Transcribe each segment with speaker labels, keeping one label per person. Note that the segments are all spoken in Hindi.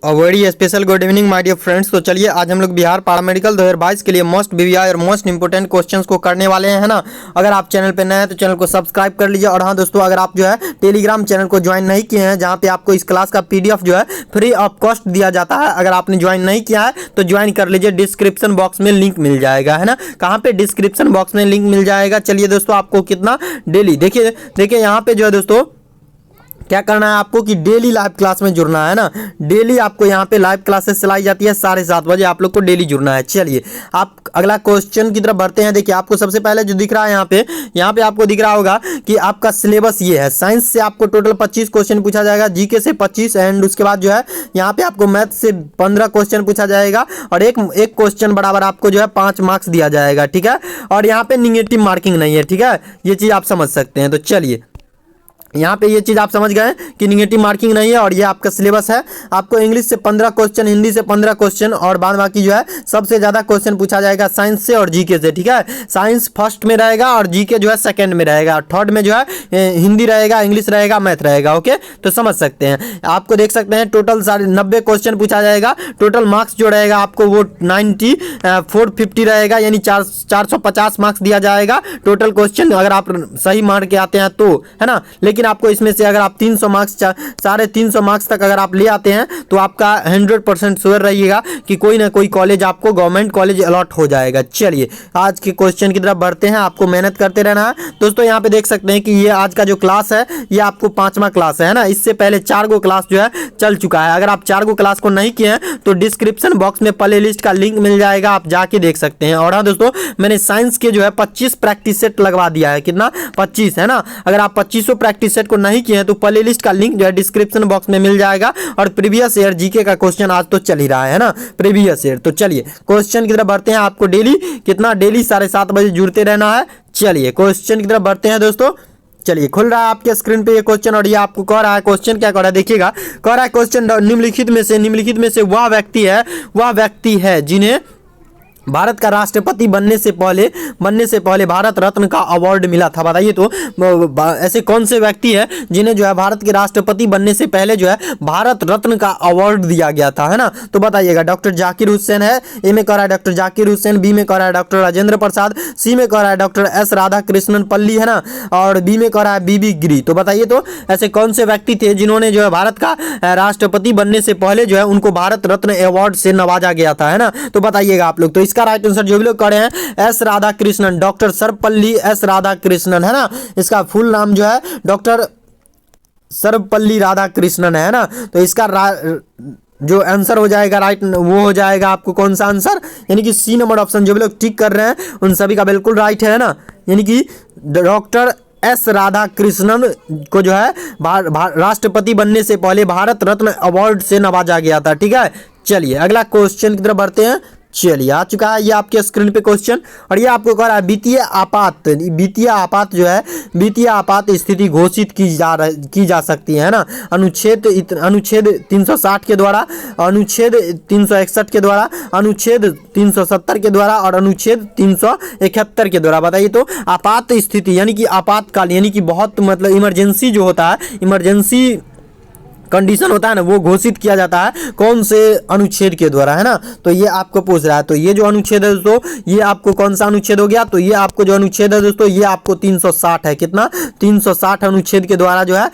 Speaker 1: Very special good evening my dear friends. तो चलिए आज हम लोग बिहार पैरामेडिकल 2022 के लिए मोस्ट बीवीआई और मोस्ट इंपोर्टेंट क्वेश्चंस को करने वाले हैं, है ना। अगर आप चैनल पे नए हैं तो चैनल को सब्सक्राइब कर लीजिए। और हाँ दोस्तों, अगर आप जो है टेलीग्राम चैनल को ज्वाइन नहीं किए हैं, जहाँ पे आपको इस क्लास का पीडीएफ जो है फ्री ऑफ कॉस्ट दिया जाता है, अगर आपने ज्वाइन नहीं किया है तो ज्वाइन कर लीजिए। डिस्क्रिप्शन बॉक्स में लिंक मिल जाएगा, है ना। कहाँ पे? डिस्क्रिप्शन बॉक्स में लिंक मिल जाएगा। चलिए दोस्तों, आपको कितना डेली देखिए यहाँ पे जो है दोस्तों क्या करना है आपको कि डेली लाइव क्लास में जुड़ना है ना। डेली आपको यहाँ पे लाइव क्लासेस चलाई जाती है 7:30 बजे, आप लोग को डेली जुड़ना है। चलिए आप अगला क्वेश्चन की तरफ बढ़ते हैं। देखिए आपको सबसे पहले जो दिख रहा है यहाँ पे आपको दिख रहा होगा कि आपका सिलेबस ये है। साइंस से आपको टोटल 25 क्वेश्चन पूछा जाएगा, जीके से 25 एंड उसके बाद जो है यहाँ पे आपको मैथ से 15 क्वेश्चन पूछा जाएगा और एक क्वेश्चन बराबर आपको जो है 5 मार्क्स दिया जाएगा, ठीक है। और यहाँ पे निगेटिव मार्किंग नहीं है, ठीक है। ये चीज़ आप समझ सकते हैं। तो चलिए यहाँ पे ये चीज़ आप समझ गए कि निगेटिव मार्किंग नहीं है और ये आपका सिलेबस है। आपको इंग्लिश से 15 क्वेश्चन, हिंदी से 15 क्वेश्चन और बाद बाकी जो है सबसे ज़्यादा क्वेश्चन पूछा जाएगा साइंस से और जीके से, ठीक है। साइंस फर्स्ट में रहेगा और जीके जो है सेकंड में रहेगा, थर्ड में जो है हिंदी रहेगा, इंग्लिश रहेगा, मैथ रहेगा। ओके, तो समझ सकते हैं। आपको देख सकते हैं टोटल 90 क्वेश्चन पूछा जाएगा। टोटल मार्क्स जो रहेगा आपको वो 450 रहेगा, यानी 450 मार्क्स दिया जाएगा टोटल क्वेश्चन अगर आप सही मार के आते हैं तो, है ना। लेकिन आपको इसमें से अगर आप 300 मार्क्स 350 मार्क्स तक अगर आप ले आते हैं तो आपका 100% श्योर रहिएगा कि कोई ना कोई कॉलेज आपको गवर्नमेंट कॉलेज अलॉट हो जाएगा। चलिए आज के क्वेश्चन की तरफ बढ़ते हैं। आपको मेहनत करते रहना है दोस्तों। यहाँ पे देख सकते हैं कि ये आज का जो क्लास है ये आपको 5वां क्लास है ना। इससे पहले 4 गो क्लास जो है चल चुका है। अगर आप 4 गो क्लास को नहीं किए हैं तो डिस्क्रिप्शन बॉक्स में प्ले लिस्ट का लिंक मिल जाएगा, आप जाके देख सकते हैं। और हाँ दोस्तों, मैंने साइंस के जो है 25 प्रैक्टिस सेट लगवा दिया है। कितना? 25, है ना। अगर आप 25 प्रैक्टिस सेट को नहीं किए हैं तो प्ले लिस्ट का लिंक जो है डिस्क्रिप्शन बॉक्स में मिल जाएगा। और प्रीवियस ईयर जीके का क्वेश्चन आज तो चल ही रहा है ना, प्रीवियस ईयर। तो चलिए क्वेश्चन की तरफ बढ़ते हैं। आपको डेली कितना? डेली 7:30 बजे जुड़ते रहना है। चलिए क्वेश्चन की तरफ बढ़ते हैं दोस्तों। चलिए खुल रहा है आपके स्क्रीन पे ये क्वेश्चन और ये आपको कह रहा है, क्वेश्चन क्या कह रहा है देखिएगा। कह रहा है क्वेश्चन निम्नलिखित में से वह व्यक्ति है जिन्हें भारत का राष्ट्रपति बनने से पहले भारत रत्न का अवार्ड मिला था। बताइए तो ऐसे कौन से व्यक्ति है जिन्हें जो है भारत के राष्ट्रपति बनने से पहले जो है भारत रत्न का अवार्ड दिया गया था, है ना। तो बताइएगा। डॉक्टर जाकिर हुसैन है, ए में कह रहा है डॉक्टर जाकिर हुसैन, बी में कह रहा है डॉक्टर राजेंद्र प्रसाद, सी में कह रहा है डॉक्टर एस राधाकृष्णन पल्ली, है ना, और बी में कह रहा है बीबी गिरी। तो बताइए तो ऐसे कौन से व्यक्ति थे जिन्होंने जो है भारत का राष्ट्रपति बनने से पहले जो है उनको भारत रत्न अवार्ड से नवाजा गया था, है ना। तो बताइएगा आप लोग। तो इसका राइट आंसर जो भी लोग कर रहे हैं S Radhakrishnan, doctor Sarvepalli S Radhakrishnan, है ना। इसका फुल नाम जो है डॉक्टर सर्वपल्ली राधाकृष्णन है ना। तो इसका जो आंसर हो जाएगा राइट वो हो जाएगा आपको कौन सा आंसर, यानी कि सी नंबर ऑप्शन। जो भी लोग टिक कर रहे हैं उन सभी का बिल्कुल राइट है ना, यानी कि डॉक्टर एस राधाकृष्णन को जो है राष्ट्रपति बनने से पहले भारत रत्न अवार्ड से नवाजा गया था, ठीक है। चलिए अगला क्वेश्चन की तरफ बढ़ते हैं। चलिए आ चुका है ये आपके स्क्रीन पे क्वेश्चन और ये आपको कह रहा है वित्तीय आपात जो है वित्तीय आपात स्थिति घोषित की जा सकती है ना। अनुच्छेद 360 के द्वारा, अनुच्छेद 361 के द्वारा, अनुच्छेद 370 के द्वारा और अनुच्छेद 371 के द्वारा। बताइए तो आपात स्थिति यानी कि आपातकाल, यानी कि बहुत मतलब इमरजेंसी जो होता है, इमरजेंसी कंडीशन होता है ना, वो घोषित किया जाता है कौन से अनुच्छेद के द्वारा, है ना। तो ये आपको पूछ रहा है। तो ये जो अनुच्छेद है दोस्तों, ये आपको कौन सा अनुच्छेद हो गया? तो ये आपको जो अनुच्छेद है दोस्तों, ये आपको 360 है। कितना? 360 अनुच्छेद के द्वारा जो है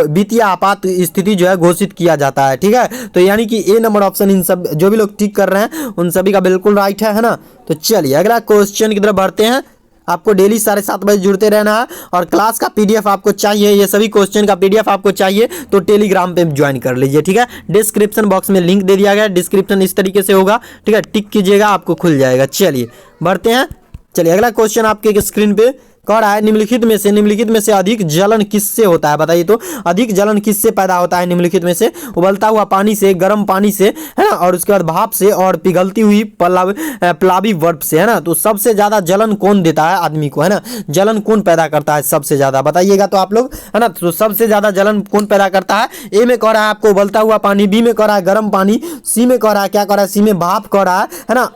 Speaker 1: वित्तीय आपात स्थिति जो है घोषित किया जाता है, ठीक है। तो यानी कि ए नंबर ऑप्शन इन सब जो भी लोग टिक कर रहे हैं उन सभी का बिल्कुल राइट है ना। तो चलिए अगला क्वेश्चन की तरफ बढ़ते हैं। आपको डेली 7:30 बजे जुड़ते रहना है और क्लास का पीडीएफ आपको चाहिए, ये सभी क्वेश्चन का पीडीएफ आपको चाहिए तो टेलीग्राम पे ज्वाइन कर लीजिए, ठीक है। डिस्क्रिप्शन बॉक्स में लिंक दे दिया गया है, डिस्क्रिप्शन इस तरीके से होगा, ठीक है। टिक कीजिएगा, आपको खुल जाएगा। चलिए बढ़ते हैं। चलिए अगला क्वेश्चन आपके स्क्रीन पे कह रहा है निम्नलिखित में से अधिक जलन किससे होता है? बताइए तो अधिक जलन किससे पैदा होता है निम्नलिखित में से? उबलता हुआ पानी से, गर्म पानी से, है ना, और उसके बाद भाप से और पिघलती हुई प्लावी बर्फ से, है ना। तो सबसे ज्यादा जलन कौन देता है आदमी को, है ना? जलन कौन पैदा करता है सबसे ज्यादा? बताइएगा तो आप लोग, है ना। तो सबसे ज्यादा जलन कौन पैदा करता है? ए में कह रहा है आपको उबलता हुआ पानी, बी में कह रहा है गर्म पानी, सी में कह रहा है क्या कह रहा है? सी में भाप कह रहा है ना।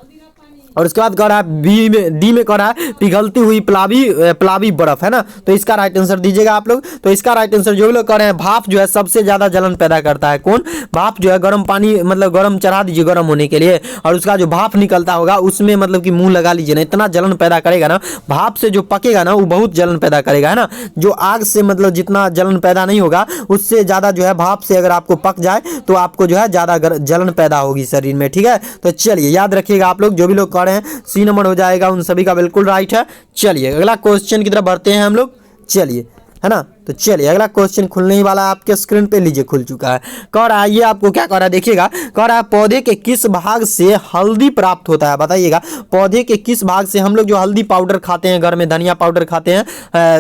Speaker 1: और उसके बाद कह रहा है बी में, डी में कह रहा है पिघलती हुई प्लावी बर्फ, है ना। तो इसका राइट आंसर दीजिएगा आप लोग। तो इसका राइट आंसर जो भी लोग कह रहे हैं, भाप जो है सबसे ज्यादा जलन पैदा करता है। कौन? भाप जो है, गर्म पानी मतलब गर्म चढ़ा दीजिए गर्म होने के लिए, और उसका जो भाप निकलता होगा उसमें मतलब कि मुंह लगा लीजिए ना, इतना जलन पैदा करेगा ना। भाप से जो पकेगा ना वो बहुत जलन पैदा करेगा, है ना। जो आग से मतलब जितना जलन पैदा नहीं होगा, उससे ज्यादा जो है भाप से अगर आपको पक जाए तो आपको जो है ज्यादा जलन पैदा होगी शरीर में, ठीक है। तो चलिए याद रखिएगा आप लोग, जो भी लोग कह रहे हैं सी नंबर हो जाएगा, उन सभी का बिल्कुल राइट है। चलिए अगला क्वेश्चन की तरफ बढ़ते हैं हम लोग, चलिए, है ना। तो चलिए अगला क्वेश्चन खुलने ही वाला है आपके स्क्रीन पे, लीजिए खुल चुका है। कह रहा है, ये आपको क्या कह रहा है देखिएगा, कह रहा है पौधे के किस भाग से हल्दी प्राप्त होता है, बताइएगा। पौधे के किस भाग से हम लोग जो हल्दी पाउडर खाते हैं, घर में धनिया पाउडर खाते हैं,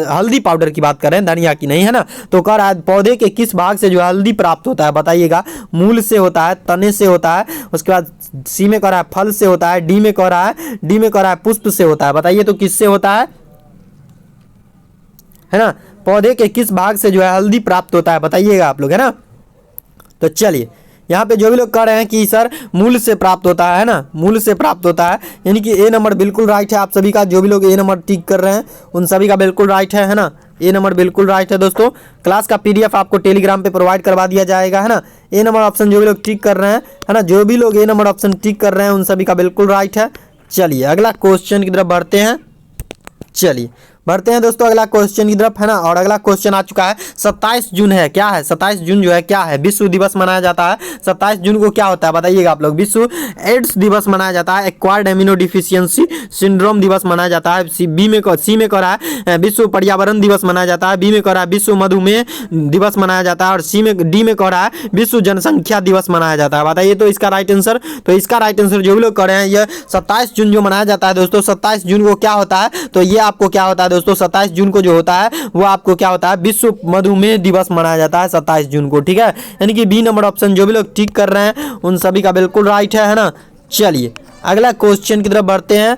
Speaker 1: हल्दी पाउडर की बात कर रहे हैं, धनिया की नहीं, है ना। तो कह रहा है पौधे के किस भाग से जो हल्दी प्राप्त होता है, बताइएगा। मूल से होता है, तने से होता है, उसके बाद सी में कह रहा है फल से होता है, डी में कह रहा है पुष्प से होता है। बताइए तो किससे होता है ना। पौधे के किस भाग से जो है हल्दी प्राप्त होता है, बताइएगा आप लोग, है ना। तो चलिए यहाँ पे जो भी लोग कह रहे हैं कि सर मूल से प्राप्त होता है ना, मूल से प्राप्त होता है, यानी कि ए नंबर बिल्कुल राइट है आप सभी का। जो भी लोग ए नंबर टिक कर रहे हैं उन सभी का बिल्कुल राइट है ना। ए नंबर बिल्कुल राइट है दोस्तों। क्लास का पीडीएफ आपको टेलीग्राम पे प्रोवाइड करवा दिया जाएगा, है ना। ए नंबर ऑप्शन जो भी लोग टिक कर रहे हैं, है ना, जो भी लोग ए नंबर ऑप्शन टिक कर रहे हैं उन सभी का बिल्कुल राइट है। चलिए अगला क्वेश्चन की तरफ बढ़ते हैं, चलिए बढ़ते हैं दोस्तों अगला क्वेश्चन की तरफ, है ना। और अगला क्वेश्चन आ चुका है, 27 जून है, क्या है 27 जून जो है क्या है? विश्व दिवस मनाया जाता है। 27 जून को क्या होता है बताइएगा आप लोग। विश्व एड्स दिवस मनाया जाता है, एक्वायर्ड एमिनो डिफिशियंसी सिंड्रोम दिवस मनाया जाता है। सी में कह रहा है विश्व पर्यावरण दिवस मनाया जाता है, बी में कह रहा है विश्व मधुमेह दिवस मनाया जाता है, और डी में कह रहा है विश्व जनसंख्या दिवस मनाया जाता है। बताइए तो इसका राइट आंसर। तो इसका राइट आंसर जो भी लोग कह रहे हैं, यह 27 जून जो मनाया जाता है दोस्तों, 27 जून को क्या होता है, तो ये आपको क्या होता है दोस्तों, 27 जून को जो होता है वो आपको क्या होता है, विश्व मधुमेह दिवस मनाया जाता है 27 जून को, ठीक है। यानी कि बी नंबर ऑप्शन जो भी लोग टिक कर रहे हैं उन सभी का बिल्कुल राइट है ना। चलिए अगला क्वेश्चन की तरफ बढ़ते हैं।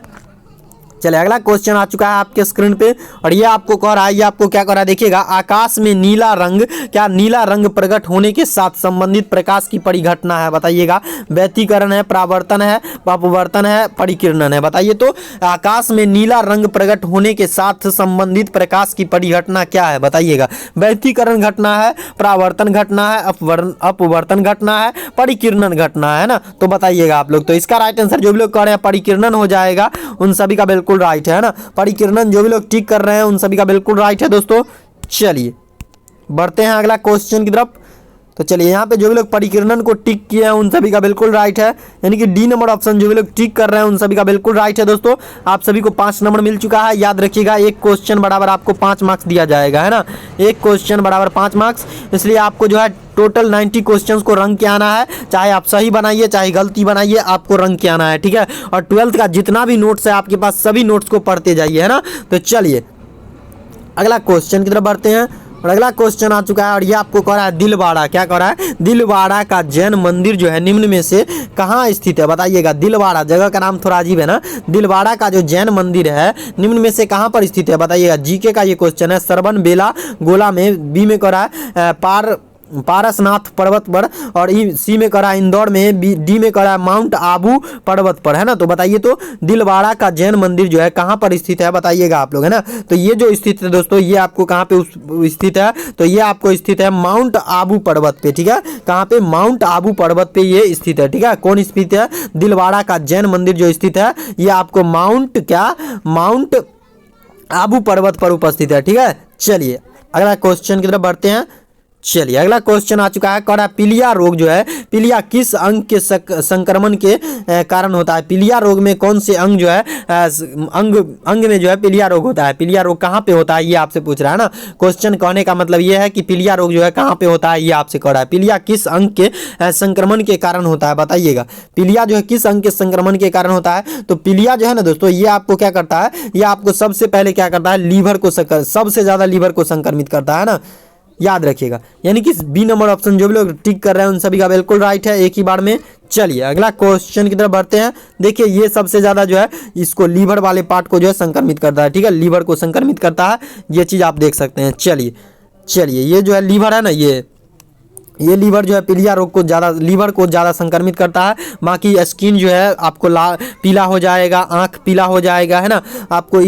Speaker 1: चलिए अगला क्वेश्चन आ चुका है आपके स्क्रीन पे, और ये आपको कह रहा है, ये आपको क्या कह रहा है देखिएगा, आकाश में नीला रंग, क्या नीला रंग प्रकट होने के साथ संबंधित प्रकाश की परिघटना है, बताइएगा। व्यतिकरण है, परावर्तन है, अपवर्तन है, परिकिरणन है। बताइए तो आकाश में नीला रंग प्रकट होने के साथ संबंधित प्रकाश की परिघटना क्या है, बताइएगा। व्यतिकरण घटना है, परावर्तन घटना है, अपवर्तन घटना है, परिकिरणन घटना है ना। तो बताइएगा आप लोग। तो इसका राइट आंसर जो भी लोग कह रहे हैं परिकिरणन हो जाएगा, उन सभी का बिल्कुल राइट है ना। परिकिरणन जो भी लोग टिक कर रहे हैं उन सभी का बिल्कुल राइट है दोस्तों। चलिए बढ़ते हैं अगला क्वेश्चन की तरफ। तो चलिए यहाँ पे जो भी लोग परिकिरणन को टिक किए हैं उन सभी का बिल्कुल राइट है, यानी कि डी नंबर ऑप्शन जो भी लोग टिक कर रहे हैं उन सभी का बिल्कुल राइट है दोस्तों। आप सभी को 5 नंबर मिल चुका है। याद रखिएगा एक क्वेश्चन बराबर आपको 5 मार्क्स दिया जाएगा, है ना। एक क्वेश्चन बराबर 5 मार्क्स, इसलिए आपको जो है टोटल 90 क्वेश्चंस को रंग के आना है। चाहे आप सही बनाइए चाहे गलती बनाइए, आपको रंग के आना है, ठीक है। और 12th का जितना भी नोट्स है आपके पास सभी नोट्स को पढ़ते जाइए, है ना। तो चलिए अगला क्वेश्चन की तरफ बढ़ते हैं, और अगला क्वेश्चन आ चुका है, और ये आपको कह रहा है दिलवाड़ा, क्या कह रहा है, दिलवाड़ा का जैन मंदिर जो है निम्न में से कहाँ स्थित है, बताइएगा। दिलवाड़ा जगह का नाम थोड़ा अजीब है ना। दिलवाड़ा का जो जैन मंदिर है निम्न में से कहाँ पर स्थित है, बताइएगा। जीके का ये क्वेश्चन है। सरबन बेला गोला में, बी में कह रहा है पारसनाथ पर्वत पर, और सी में कह रहा है इंदौर में, डी में कह रहा है माउंट आबू पर्वत पर, है ना। तो बताइए तो दिलवाड़ा का जैन मंदिर जो है कहाँ पर स्थित है, बताइएगा आप लोग, है ना। तो ये जो स्थित है दोस्तों, ये आपको कहाँ पे स्थित है, तो ये आपको स्थित है माउंट आबू पर्वत पे, ठीक है। कहाँ पे, माउंट आबू पर्वत पे ये स्थित है, ठीक है। कौन स्थित है, दिलवाड़ा का जैन मंदिर जो स्थित है ये आपको माउंट आबू पर्वत पर उपस्थित है, ठीक है। चलिए अगला क्वेश्चन की तरफ बढ़ते हैं। चलिए अगला क्वेश्चन आ चुका है, कह रहा है पीलिया रोग जो है, पीलिया किस अंग के संक्रमण के कारण होता है। पीलिया रोग में कौन से अंग जो है अंग में जो है पीलिया रोग होता है। पीलिया रोग कहाँ पे होता है ये आपसे पूछ रहा है ना। क्वेश्चन कहने का मतलब ये है कि पीलिया रोग जो है कहाँ पे होता है, ये आपसे कह रहा है। पीलिया किस अंग के संक्रमण के कारण होता है, बताइएगा। पीलिया जो है किस अंग के संक्रमण के कारण होता है। तो पीलिया जो है ना दोस्तों, ये आपको क्या करता है, ये आपको सबसे पहले क्या करता है, लीवर को सबसे ज्यादा लीवर को संक्रमित करता है ना। याद रखिएगा, यानी कि बी नंबर ऑप्शन जो भी लोग टिक कर रहे हैं उन सभी का बिल्कुल राइट है एक ही बार में। चलिए अगला क्वेश्चन की तरफ बढ़ते हैं। देखिए ये सबसे ज्यादा जो है इसको लीवर वाले पार्ट को जो है संक्रमित करता है, ठीक है। लीवर को संक्रमित करता है, ये चीज आप देख सकते हैं। चलिए ये जो है लीवर है ना, ये ये लीवर जो है पीलिया रोग को ज़्यादा, लीवर को ज़्यादा संक्रमित करता है। बाकी स्किन जो है आपको पीला हो जाएगा, आँख पीला हो जाएगा, है ना। आपको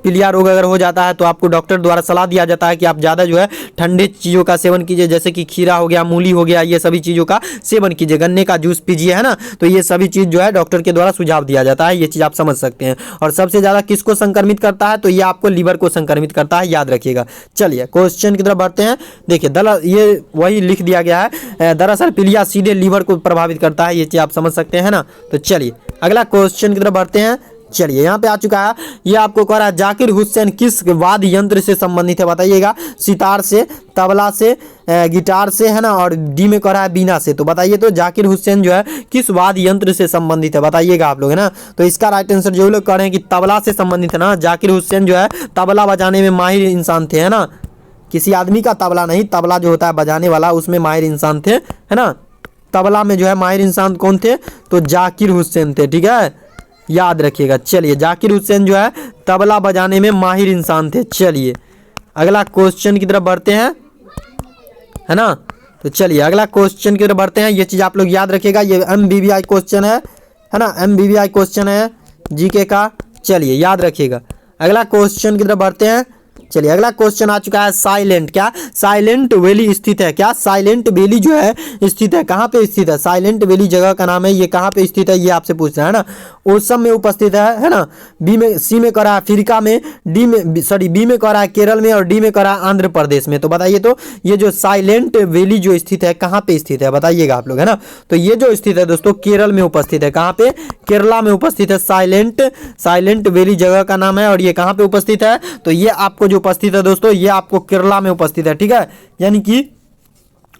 Speaker 1: पीलिया रोग अगर हो जाता है तो आपको डॉक्टर द्वारा सलाह दिया जाता है कि आप ज़्यादा जो है ठंडे चीज़ों का सेवन कीजिए, जैसे कि खीरा हो गया, मूली हो गया, ये सभी चीज़ों का सेवन कीजिए, गन्ने का जूस पीजिए, है ना। तो ये सभी चीज़ जो है डॉक्टर के द्वारा सुझाव दिया जाता है, ये चीज़ आप समझ सकते हैं। और सबसे ज़्यादा किसको संक्रमित करता है, तो ये आपको लीवर को संक्रमित करता है, याद रखिएगा। चलिए क्वेश्चन की तरफ बढ़ते हैं। देखिए ये वही लिख दिया गया है, दरअसल पीलिया सीधे लीवर को प्रभावित करता है, ये चीज़ आप समझ सकते हैं ना। तो चलिए अगला क्वेश्चन की तरफ बढ़ते हैं। चलिए यहाँ पे आ चुका है, ये आपको कह रहा है जाकिर हुसैन किस वाद्य यंत्र से संबंधित है, बताइएगा। सितार से, तबला से, गिटार से, है ना, और डी में कह रहा है बीना से। तो बताइए तो जाकिर हुसैन जो है किस वाद्य यंत्र से संबंधित है, बताइएगा आप लोग, है ना। तो इसका राइट आंसर जो लोग कह रहे हैं कि तबला से संबंधित है ना। जाकिर हुसैन जो है तबला बजाने में माहिर इंसान थे, है ना। किसी आदमी का तबला नहीं, तबला जो होता है बजाने वाला, उसमें माहिर इंसान थे, है ना। तबला में जो है माहिर इंसान कौन थे, तो जाकिर हुसैन थे, ठीक है, याद रखिएगा। चलिए जाकिर हुसैन जो है तबला बजाने में माहिर इंसान थे। चलिए अगला क्वेश्चन की तरफ बढ़ते हैं, है ना। तो चलिए अगला क्वेश्चन की तरफ बढ़ते हैं। ये चीज़ आप लोग याद रखिएगा, ये MBBI क्वेश्चन है ना, MBBI क्वेश्चन है जीके का। चलिए याद रखिएगा। अगला क्वेश्चन की तरफ बढ़ते हैं। चलिए अगला क्वेश्चन आ चुका है, साइलेंट, क्या साइलेंट वैली स्थित है, क्या साइलेंट वैली जो है स्थित है, कहाँ पे स्थित है, साइलेंट वैली जगह का नाम है, ये कहाँ पे स्थित है, ये आपसे पूछ रहा है ना। ओसम में उपस्थित है ना। सी में करा है अफ्रीका में, बी में करा है केरल में, और डी में करा है आंध्र प्रदेश में। तो बताइए तो ये जो साइलेंट वैली जो स्थित है कहाँ पे स्थित है, बताइएगा आप लोग, है ना। तो ये जो स्थित है दोस्तों केरल में उपस्थित है, कहाँ पे, केरला में उपस्थित है। साइलेंट वैली जगह का नाम है, और ये कहाँ पे उपस्थित है, तो ये आपको जो उपस्थित है दोस्तों, ये आपको केरला में उपस्थित है, ठीक है। यानी कि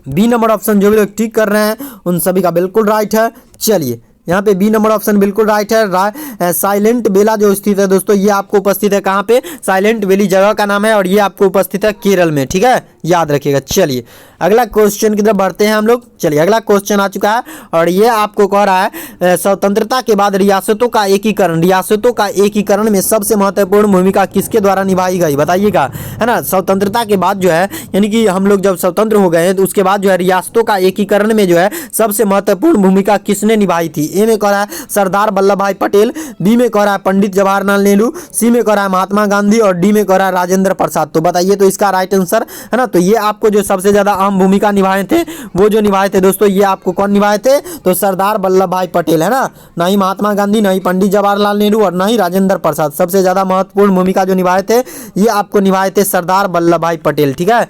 Speaker 1: बी नंबर ऑप्शन जो भी लोग टिक कर रहे हैं उन सभी का बिल्कुल राइट है। चलिए यहाँ पे बी नंबर ऑप्शन बिल्कुल राइट है। साइलेंट वेला जो स्थित है दोस्तों, ये आपको उपस्थित है कहाँ पे, साइलेंट वैली जगह का नाम है, और ये आपको उपस्थित है केरल में, ठीक है, याद रखिएगा। चलिए अगला क्वेश्चन की तरफ बढ़ते हैं हम लोग। चलिए अगला क्वेश्चन आ चुका है, और ये आपको कह रहा है स्वतंत्रता के बाद रियासतों का एकीकरण में सबसे महत्वपूर्ण भूमिका किसके द्वारा निभाई गई, बताइएगा, है ना। स्वतंत्रता के बाद जो है, यानी कि हम लोग जब स्वतंत्र हो गए तो उसके बाद जो है रियासतों का एकीकरण में जो है सबसे महत्वपूर्ण भूमिका किसने निभाई थी। ए में कह रहा है सरदार वल्लभ भाई पटेल, बी में कह रहा है पंडित जवाहरलाल नेहरू, सी में कह रहा है महात्मा गांधी, और डी में कह रहा है राजेंद्र प्रसाद। तो बताइए तो इसका राइट आंसर, है ना। तो ये आपको जो सबसे ज्यादा अहम भूमिका निभाए थे, वो जो निभाए थे दोस्तों, ये आपको कौन निभाए थे, तो सरदार वल्लभ भाई पटेल, है ना। ना ही महात्मा गांधी, ना ही पंडित जवाहरलाल नेहरू, और ना ही राजेंद्र प्रसाद। सबसे ज्यादा महत्वपूर्ण भूमिका जो निभाए थे, ये आपको निभाए थे सरदार वल्लभ भाई पटेल, ठीक है।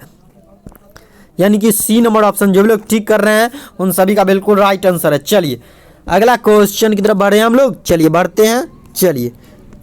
Speaker 1: यानी कि सी नंबर ऑप्शन जो भी लोग ठीक कर रहे हैं उन सभी का बिल्कुल राइट आंसर है। चलिए अगला क्वेश्चन की तरफ बढ़े हम लोग। चलिए बढ़ते हैं। चलिए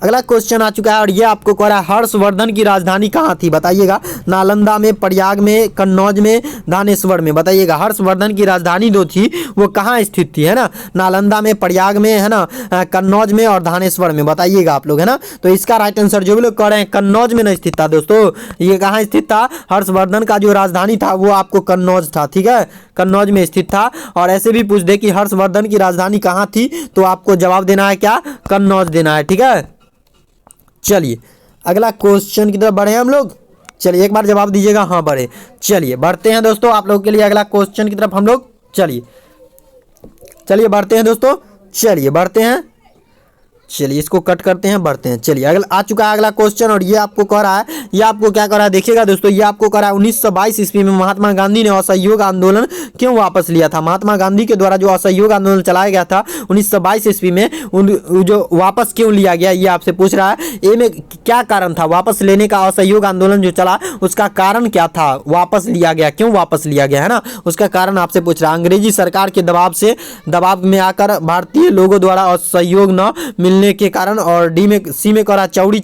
Speaker 1: अगला क्वेश्चन आ चुका है, और ये आपको कह रहा है हर्षवर्धन की राजधानी कहाँ थी, बताइएगा। नालंदा में, प्रयाग में, कन्नौज में, धानेश्वर में, बताइएगा। हर्षवर्धन की राजधानी जो थी वो कहाँ स्थित थी, है ना। नालंदा में, प्रयाग में, है ना, कन्नौज में और धानेश्वर में, बताइएगा आप लोग, है ना। तो इसका राइट आंसर जो भी लोग कह रहे हैं कन्नौज में नहीं स्थित था दोस्तों, ये कहाँ स्थित था, हर्षवर्धन का जो राजधानी था वो आपको कन्नौज था, ठीक है, कन्नौज में स्थित था। और ऐसे भी पूछ दे कि हर्षवर्धन की राजधानी कहाँ थी, तो आपको जवाब देना है क्या, कन्नौज देना है, ठीक है। चलिए अगला क्वेश्चन की तरफ बढ़े हम लोग। चलिए एक बार जवाब दीजिएगा, हाँ बढ़े। चलिए बढ़ते हैं दोस्तों आप लोगों के लिए अगला क्वेश्चन की तरफ हम लोग। चलिए बढ़ते हैं दोस्तों, चलिए बढ़ते हैं। चलिए इसको कट करते हैं, बढ़ते हैं। चलिए अगला आ चुका है अगला क्वेश्चन, और ये आपको कह रहा है, ये आपको क्या कह रहा है, देखिएगा दोस्तों, ये आपको कह रहा है 1922 ईस्वी में महात्मा गांधी ने असहयोग आंदोलन क्यों वापस लिया था। महात्मा गांधी के द्वारा जो असहयोग आंदोलन चलाया गया था 1922 ईस्वी में, जो वापस क्यों लिया गया, ये आपसे पूछ रहा है। ए में क्या कारण था वापस लेने का, असहयोग आंदोलन जो चला उसका कारण क्या था, वापस लिया गया, क्यों वापस लिया गया, है ना, उसका कारण आपसे पूछ रहा है। अंग्रेजी सरकार के दबाव में आकर भारतीय लोगों द्वारा असहयोग न मिलने के कारण, और सी में करा चौड़ी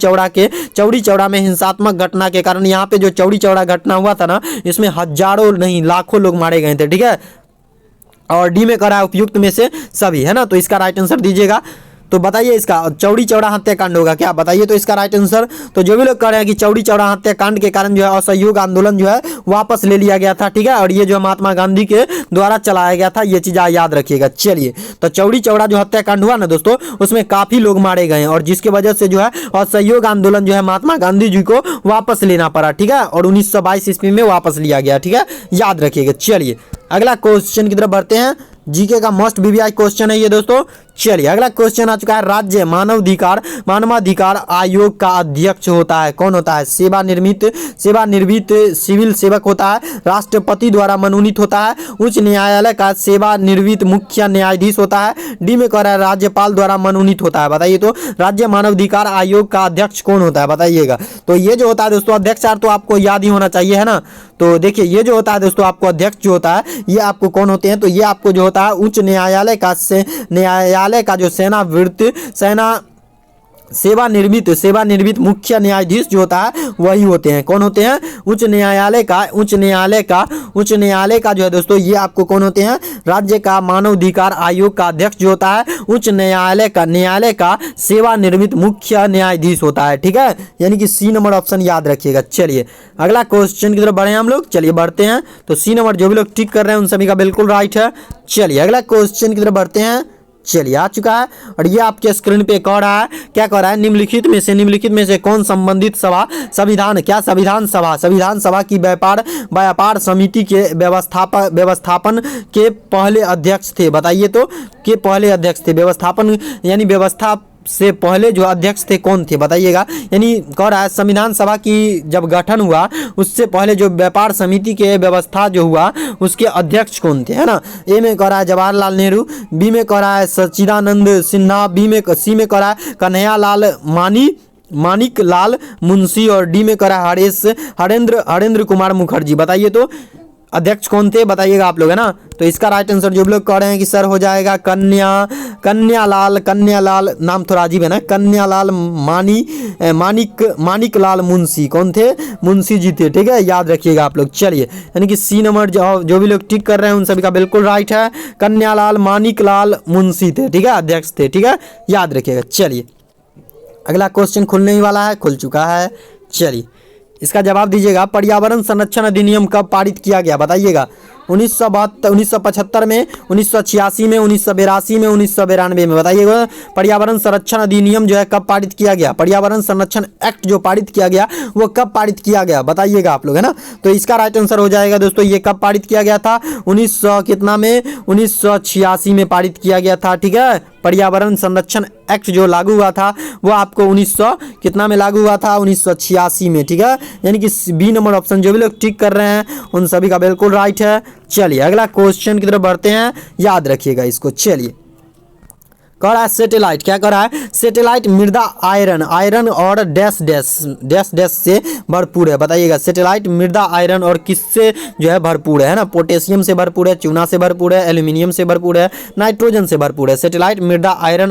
Speaker 1: चौड़ा में हिंसात्मक घटना के कारण। यहाँ पे जो चौड़ी चौड़ा घटना हुआ था ना, इसमें हजारों नहीं लाखों लोग मारे गए थे, ठीक है। और डी में करा उपयुक्त में से सभी, है ना। तो इसका राइट आंसर दीजिएगा। तो बताइए इसका चौड़ी चौड़ा हत्याकांड होगा क्या, बताइए तो इसका राइट आंसर। तो जो भी लोग कह रहे हैं कि चौड़ी चौड़ा हत्याकांड के कारण जो है असहयोग आंदोलन जो है वापस ले लिया गया था, ठीक है, और ये जो महात्मा गांधी के द्वारा चलाया गया था, ये चीज याद रखिएगा। चलिए तो चौड़ी चौड़ा जो हत्याकांड हुआ ना दोस्तों, उसमें काफी लोग मारे गए, और जिसकी वजह से जो है असहयोग आंदोलन जो है महात्मा गांधी जी को वापस लेना पड़ा, ठीक है, और 1922 ईस्वी में वापस लिया गया, ठीक है, याद रखिएगा। चलिए अगला क्वेश्चन की तरफ बढ़ते हैं। जीके का मस्ट वीवीआई क्वेश्चन है ये दोस्तों। चलिए अगला क्वेश्चन आ चुका है। राज्य मानवाधिकार आयोग का अध्यक्ष होता है, कौन होता है? सेवानिवृत्त सिविल सेवक होता है, राष्ट्रपति द्वारा मनोनीत होता है, उच्च न्यायालय का सेवानिवृत्त मुख्य न्यायाधीश होता है, डी में कह रहा है राज्यपाल द्वारा मनोनीत होता है। बताइए तो राज्य मानवाधिकार आयोग का अध्यक्ष कौन होता है, बताइएगा। तो ये जो होता है दोस्तों अध्यक्ष यार तो आपको याद ही होना चाहिए, है ना। तो देखिए ये जो होता है दोस्तों आपको अध्यक्ष जो होता है ये आपको कौन होते हैं, तो ये आपको जो होता है उच्च न्यायालय का जो सेवानिवृत्त मुख्य न्यायाधीश जो होता है वही होते हैं। कौन होते हैं? उच्च न्यायालय का जो है दोस्तों ये आपको कौन होते हैं? राज्य का मानवाधिकार आयोग का अध्यक्ष जो होता है उच्च न्यायालय का सेवानिवृत्त मुख्य न्यायाधीश होता है। ठीक है, यानी कि सी नंबर ऑप्शन याद रखिएगा। चलिए अगला क्वेश्चन की तरफ बढ़े हम लोग। चलिए बढ़ते हैं। तो सी नंबर जो भी लोग टिक कर रहे हैं उन सभी का बिल्कुल राइट है। चलिए अगला क्वेश्चन की तरफ बढ़ते हैं। चलिए आ चुका है और ये आपके स्क्रीन पे कह रहा है, क्या कह रहा है? निम्नलिखित में से कौन संबंधित संविधान सभा की व्यापार समिति के व्यवस्थापन के पहले अध्यक्ष थे। बताइए तो के पहले अध्यक्ष थे। व्यवस्थापन यानी व्यवस्था से पहले जो अध्यक्ष थे कौन थे, बताइएगा। यानी कह रहा है संविधान सभा की जब गठन हुआ उससे पहले जो व्यापार समिति के व्यवस्था जो हुआ उसके अध्यक्ष कौन थे, है ना। ए में कह रहा है जवाहरलाल नेहरू, बी में कह रहा है सच्चिदानंद सिन्हा, सी में कह रहा है कन्हैयालाल मानिक लाल मुंशी और डी में कह रहा है हरेंद्र कुमार मुखर्जी। बताइए तो अध्यक्ष कौन थे, बताइएगा आप लोग, है ना। तो इसका राइट आंसर जो भी लोग कह रहे हैं कि सर हो जाएगा कन्यालाल, नाम थोड़ा अजीब है ना, कन्यालाल मानिक लाल मुंशी। कौन थे? मुंशी जी थे। ठीक है, याद रखिएगा आप लोग। चलिए यानी कि सी नंबर जो भी लोग टिक कर रहे हैं उन सभी का बिल्कुल राइट है। कन्यालाल मानिक लाल मुंशी थे। ठीक है, अध्यक्ष थे। ठीक है, याद रखिएगा। चलिए अगला क्वेश्चन खुलने ही वाला है, खुल चुका है। चलिए इसका जवाब दीजिएगा। पर्यावरण संरक्षण अधिनियम कब पारित किया गया, बताइएगा। 1972, 1975 में, 1986 में, 1982 में, 1992 में। बताइएगा पर्यावरण संरक्षण अधिनियम जो है कब पारित किया गया? पर्यावरण संरक्षण एक्ट जो पारित किया गया वो कब पारित किया गया, बताइएगा आप लोग, है ना। तो इसका राइट आंसर हो जाएगा दोस्तों ये कब पारित किया गया था? 1986 में पारित किया गया था। ठीक है, पर्यावरण संरक्षण एक्ट जो लागू हुआ था वो आपको 1900 में लागू हुआ था? 1986 में। ठीक है, यानी कि बी नंबर ऑप्शन जो भी लोग टिक कर रहे हैं उन सभी का बिल्कुल राइट है। चलिए अगला क्वेश्चन की तरफ बढ़ते हैं, याद रखिएगा इसको। चलिए कह रहा है सैटेलाइट, क्या कह रहा है? सैटेलाइट मृदा आयरन और डैश से भरपूर है। बताइएगा सैटेलाइट मृदा आयरन और किससे जो है भरपूर है ना। पोटेशियम से भरपूर है, चूना से भरपूर है, एल्यूमिनियम से भरपूर है, नाइट्रोजन से भरपूर है। सैटेलाइट मृदा आयरन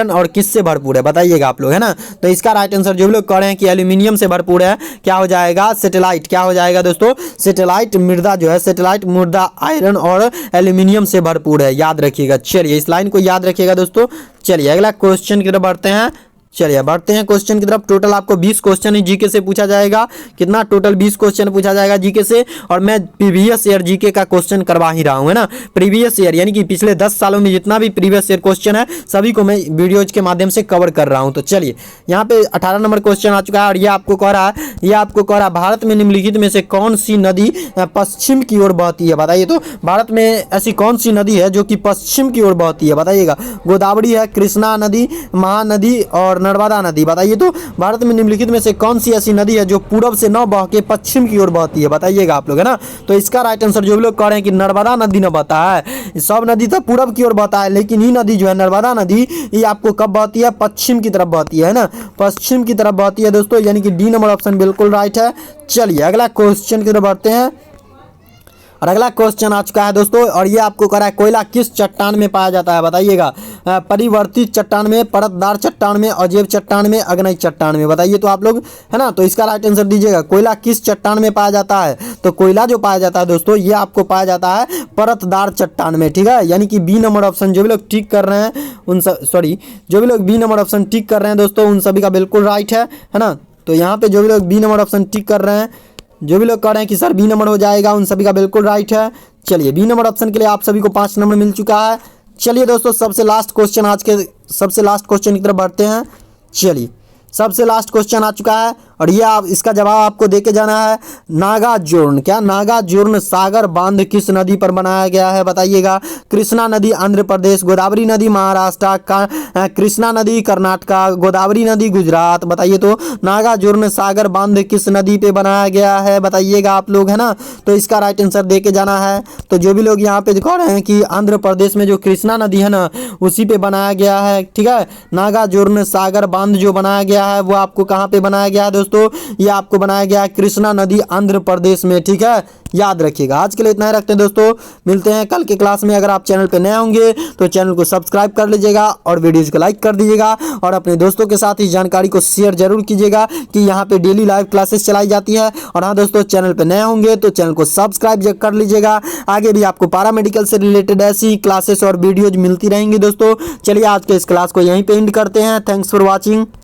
Speaker 1: और किससे भरपूर है, बताइएगा आप लोग, है ना। तो इसका राइट आंसर जो भी लोग कह रहे हैं कि एल्यूमिनियम से भरपूर है, क्या हो जाएगा? सैटेलाइट क्या हो जाएगा दोस्तों? सैटेलाइट मृदा जो है सैटेलाइट मृदा आयरन और एल्यूमिनियम से भरपूर है, याद रखिएगा। चलिए इस लाइन को याद रखिएगा दोस्तों। चलिए अगला क्वेश्चन की तरफ बढ़ते हैं। चलिए बढ़ते हैं क्वेश्चन की तरफ। टोटल आपको 20 क्वेश्चन ही जीके से पूछा जाएगा। कितना? टोटल 20 क्वेश्चन पूछा जाएगा जीके से। और मैं प्रीवियस ईयर जीके का क्वेश्चन करवा ही रहा हूँ, है ना। प्रीवियस ईयर यानी कि पिछले 10 सालों में जितना भी प्रीवियस ईयर क्वेश्चन है सभी को मैं वीडियोज के माध्यम से कवर कर रहा हूँ। तो चलिए यहाँ पे 18 नंबर क्वेश्चन आ चुका है और ये आपको कह रहा है भारत में निम्नलिखित में से कौन सी नदी पश्चिम की ओर बहती है? बताइए तो भारत में ऐसी कौन सी नदी है जो कि पश्चिम की ओर बहती है? बताइएगा। गोदावरी है, कृष्णा नदी, महानदी और नर्मदा नदी। बताइए तो भारत में निम्नलिखित में से कौन सी ऐसी नदी है जो पूर्व से न बह के पश्चिम की ओर बहती है? बताइएगा आप लोग, है ना। तो इसका राइट आंसर जो भी लोग कह रहे हैं कि नर्मदा नदी न बहता है, सब नदी तो पूर्व की ओर बहता है लेकिन ये नदी जो है नर्मदा नदी ये आपको कब बहती है? पश्चिम की तरफ बहती है ना, पश्चिम की तरफ बहती है दोस्तों, यानी कि डी नंबर ऑप्शन बिल्कुल राइट है। चलिए अगला क्वेश्चन की तरफ बढ़ते हैं और अगला क्वेश्चन आ चुका है दोस्तों और ये आपको कह रहा है कोयला किस चट्टान में पाया जाता है? बताइएगा। परिवर्तित चट्टान में, परतदार चट्टान में, अजैव चट्टान में, अग्नेय चट्टान में। बताइए तो आप लोग, है ना। तो इसका राइट आंसर दीजिएगा। कोयला किस चट्टान में पाया जाता है? तो कोयला जो पाया जाता है दोस्तों ये आपको पाया जाता है परतदार चट्टान में। ठीक है, यानी कि बी नंबर ऑप्शन जो भी लोग टिक कर रहे हैं जो भी लोग बी नंबर ऑप्शन टिक कर रहे हैं दोस्तों उन सभी का बिल्कुल राइट है ना। तो यहाँ पे जो भी लोग बी नंबर ऑप्शन टिक कर रहे हैं, जो भी लोग कह रहे हैं कि सर बी नंबर हो जाएगा, उन सभी का बिल्कुल राइट है। चलिए बी नंबर ऑप्शन के लिए आप सभी को 5 नंबर मिल चुका है। चलिए दोस्तों सबसे लास्ट क्वेश्चन की तरफ बढ़ते हैं। चलिए सबसे लास्ट क्वेश्चन आ चुका है और ये आप इसका जवाब आपको देके जाना है नागार्जुन। क्या नागार्जुन सागर बांध किस नदी पर बनाया गया है बताइएगा। कृष्णा नदी आंध्र प्रदेश, गोदावरी नदी महाराष्ट्र का, कृष्णा नदी कर्नाटका, गोदावरी नदी गुजरात। बताइए तो नागार्जुन सागर बांध किस नदी पे बनाया गया है बताइएगा आप लोग, है ना। तो इसका राइट आंसर देके जाना है। तो जो भी लोग यहाँ पे दिखा रहे हैं कि आंध्र प्रदेश में जो कृष्णा नदी है ना उसी पे बनाया गया है, ठीक है। नागार्जुन सागर बांध जो बनाया गया है वो आपको कहाँ पे बनाया गया है दोस्तों, ये आपको बनाया गया है कृष्णा नदी आंध्र प्रदेश में, ठीक है। याद रखिएगा। आज के लिए इतना ही रखते हैं दोस्तों, मिलते हैं कल के क्लास में। अगर आप चैनल पे नए होंगे तो चैनल को सब्सक्राइब कर लीजिएगा और वीडियोज को लाइक कर दीजिएगा और अपने दोस्तों के साथ इस जानकारी को शेयर जरूर कीजिएगा कि यहाँ पे डेली लाइव क्लासेस चलाई जाती है। और हाँ दोस्तों, चैनल पे नए होंगे तो चैनल को सब्सक्राइब कर लीजिएगा। आगे भी आपको पैरामेडिकल से रिलेटेड ऐसी क्लासेस और वीडियोज मिलती रहेंगी दोस्तों। चलिए आज के इस क्लास को यहीं पे एंड करते हैं। Thanks for watching.